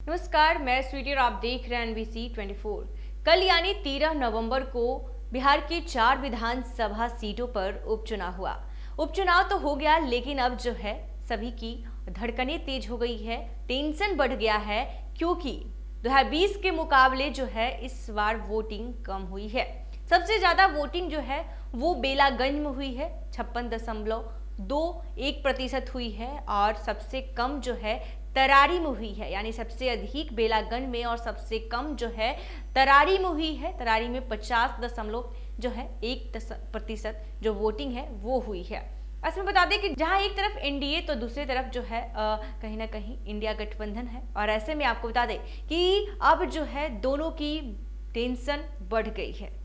नमस्कार, मैं स्वीटी और आप देख रहे हैं एनबीसी 24। कल यानी 13 नवंबर को बिहार की 4 विधानसभा सीटों पर उपचुनाव हुआ। उपचुनाव तो हो गया, लेकिन अब जो है सभी की धड़कनें तेज हो गई है, टेंशन बढ़ गया है, क्योंकि 2020 के मुकाबले जो है इस बार वोटिंग कम हुई है। सबसे ज्यादा वोटिंग जो है वो बेलागंज में हुई है, 56.21% हुई है, और सबसे कम जो है तरारी में हुई है। यानी सबसे अधिक बेलागंज में और सबसे कम जो है तरारी में हुई है। तरारी में 50.1% जो वोटिंग है वो हुई है। ऐसे में बता दें कि जहां एक तरफ एनडीए तो दूसरी तरफ जो है कहीं ना कहीं इंडिया गठबंधन है, और ऐसे में आपको बता दें कि अब जो है दोनों की टेंशन बढ़ गई है।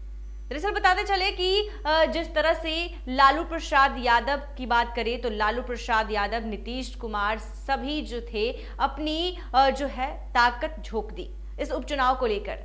दरअसल बताते चले कि जिस तरह से लालू प्रसाद यादव की बात करें तो लालू प्रसाद यादव, नीतीश कुमार सभी जो थे अपनी जो है ताकत झोंक दी इस उपचुनाव को लेकर।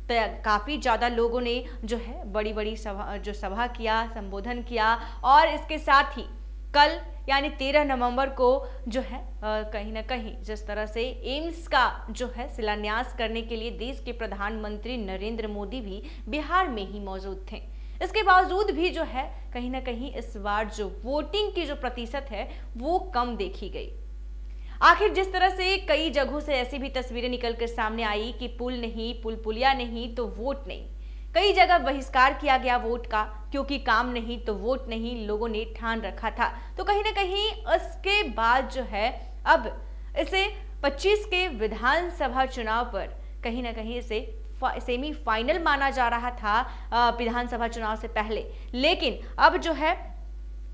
तो काफी ज्यादा लोगों ने जो है बड़ी बड़ी सभा किया, संबोधन किया, और इसके साथ ही कल यानी 13 नवंबर को जो है कहीं ना कहीं जिस तरह से एम्स का जो है शिलान्यास करने के लिए देश के प्रधानमंत्री नरेंद्र मोदी भी बिहार में ही मौजूद थे। इसके बावजूद भी जो है कहीं ना कहीं इस बार जो वोटिंग की जो प्रतिशत है वो कम देखी गई। आखिर जिस तरह से कई जगहों से ऐसी भी तस्वीरें निकलकर सामने आई कि पुल नहीं, पुलिया नहीं तो वोट नहीं। कई जगह बहिष्कार किया गया वोट का, क्योंकि काम नहीं तो वोट नहीं, लोगों ने ठान रखा था। तो कहीं ना कहीं इसके बाद जो है अब इसे 25 के विधानसभा चुनाव पर कहीं ना कहीं इसे सेमीफाइनल माना जा रहा था विधानसभा चुनाव से पहले। लेकिन अब जो है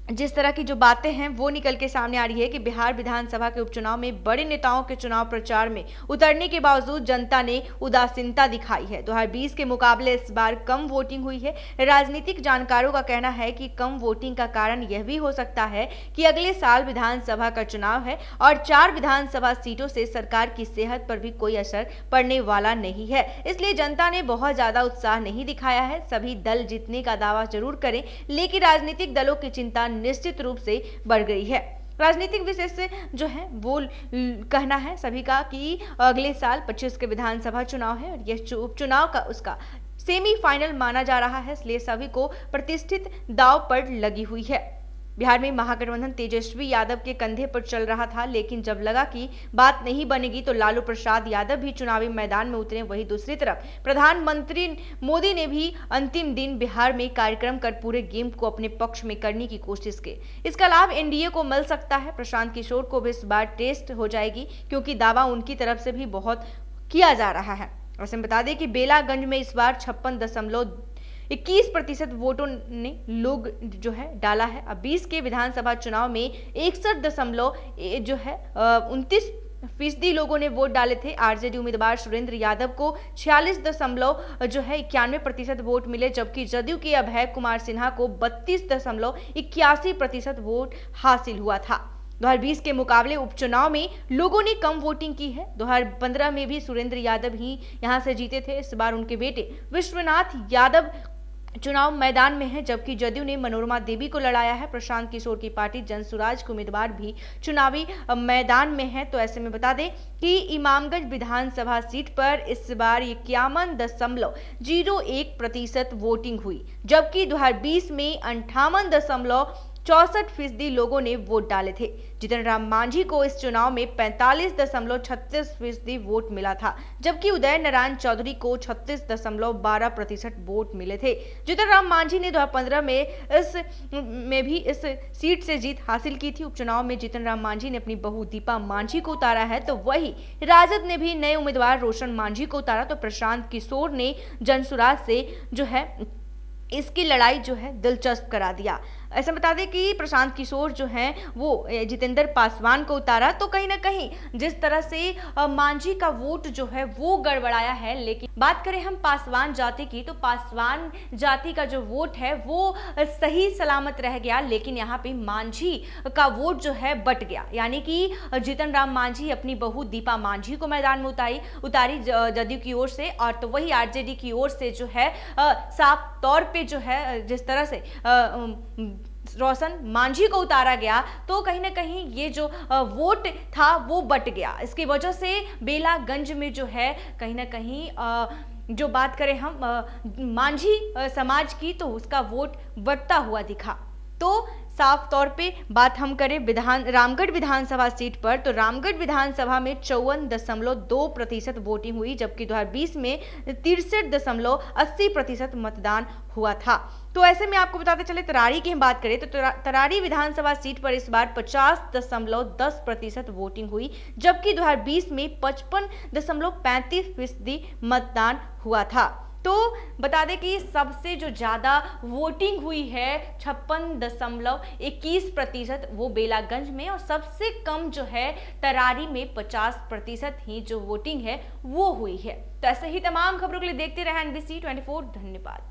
जिस तरह की जो बातें हैं वो निकल के सामने आ रही है कि बिहार विधानसभा के उपचुनाव में बड़े नेताओं के चुनाव प्रचार में उतरने के बावजूद जनता ने उदासीनता दिखाई है। 2020 के मुकाबले इस बार कम वोटिंग हुई है। राजनीतिक जानकारों का कहना है कि कम वोटिंग का कारण यह भी हो सकता है कि अगले साल विधानसभा का चुनाव है और 4 विधानसभा सीटों से सरकार की सेहत पर भी कोई असर पड़ने वाला नहीं है। इसलिए जनता ने बहुत ज्यादा उत्साह नहीं दिखाया है। सभी दल जीतने का दावा जरूर करें, लेकिन राजनीतिक दलों की चिंता निश्चित रूप से बढ़ गई है। राजनीतिक विशेषज्ञ जो है वो कहना है सभी का कि अगले साल 25 के विधानसभा चुनाव है और यह उपचुनाव का उसका सेमीफाइनल माना जा रहा है, इसलिए सभी को प्रतिष्ठित दांव पर लगी हुई है। बिहार में महागठबंधन तेजस्वी यादव के कंधे पर चल रहा था, लेकिन जब लगा कि बात नहीं बनेगी तो लालू प्रसाद यादव भी चुनावी मैदान में उतरे। वहीं दूसरी तरफ प्रधानमंत्री मोदी ने भी अंतिम दिन बिहार में कार्यक्रम कर पूरे गेम को अपने पक्ष में करने की कोशिश की। इसका लाभ एनडीए को मिल सकता है। प्रशांत किशोर को भी इस बार टेस्ट हो जाएगी, क्योंकि दावा उनकी तरफ से भी बहुत किया जा रहा है। वैसे बता दें कि बेलागंज में इस बार 56.21% वोटों ने लोग जो है डाला है। अब 20 के विधानसभा चुनाव में 61.29% लोगों ने वोट डाले थे। आरजेडी उम्मीदवार सुरेंद्र यादव को 46.91% वोट मिले, जबकि जदयू के अभय कुमार सिन्हा को 32.81% वोट हासिल हुआ था। 2020 के मुकाबले उपचुनाव में लोगों ने कम वोटिंग की है। 2015 में भी सुरेंद्र यादव ही यहां से जीते थे। इस बार उनके बेटे विश्वनाथ यादव चुनाव मैदान में है, जबकि जदयू ने मनोरमा देवी को लड़ाया है। प्रशांत किशोर की पार्टी जनसुराज के उम्मीदवार भी चुनावी मैदान में है। तो ऐसे में बता दें कि इमामगंज विधानसभा सीट पर इस बार 51.01% वोटिंग हुई, जबकि 2020 में 58.64% लोगों ने वोट डाले थे। जितन राम मांझी को इस चुनाव में 45.36% वोट मिला था, जबकि उदय नारायण चौधरी को 36.12% वोट मिले थे। जितन राम मांझी ने 2015 में भी इस सीट से जीत हासिल की थी। उपचुनाव में जितन राम मांझी ने अपनी बहू दीपा मांझी को उतारा है, तो वही राजद ने भी नए उम्मीदवार रोशन मांझी को उतारा। तो प्रशांत किशोर ने जनसुराज से जो है इसकी लड़ाई जो है दिलचस्प करा दिया। ऐसा बता दें कि प्रशांत किशोर जो हैं वो जितेंद्र पासवान को उतारा। तो कहीं ना कहीं जिस तरह से मांझी का वोट जो है वो गड़बड़ाया है। लेकिन बात करें हम पासवान जाति की, तो पासवान जाति का जो वोट है वो सही सलामत रह गया, लेकिन यहाँ पे मांझी का वोट जो है बट गया। यानी कि जीतन राम मांझी अपनी बहू दीपा मांझी को मैदान में उतारी जदयू की ओर से, और तो वही आरजेडी की ओर से जो है साफ तौर पे जो है जिस तरह से रोशन मांझी को उतारा गया तो कहीं ना कहीं ये जो वोट था वो बट गया। इसकी वजह से बेलागंज में जो है कहीं ना कहीं जो बात करें हम मांझी समाज की तो उसका वोट बढ़ता हुआ दिखा। तो साफ तौर पे बात हम करें रामगढ़ विधानसभा सीट पर तो रामगढ़ विधानसभा में 54.2% वोटिंग हुई, जबकि 2020 में 63.80% मतदान हुआ था। तो ऐसे में आपको बताते चले तरारी की हम बात करें तो तरारी विधानसभा सीट पर इस बार 50.10% वोटिंग हुई, जबकि 2020 में 55.35% मतदान हुआ था। तो बता दें कि सबसे जो ज़्यादा वोटिंग हुई है 56.21% वो बेलागंज में, और सबसे कम जो है तरारी में 50% ही जो वोटिंग है वो हुई है। तो ऐसे ही तमाम खबरों के लिए देखते रहे NBC 24। धन्यवाद।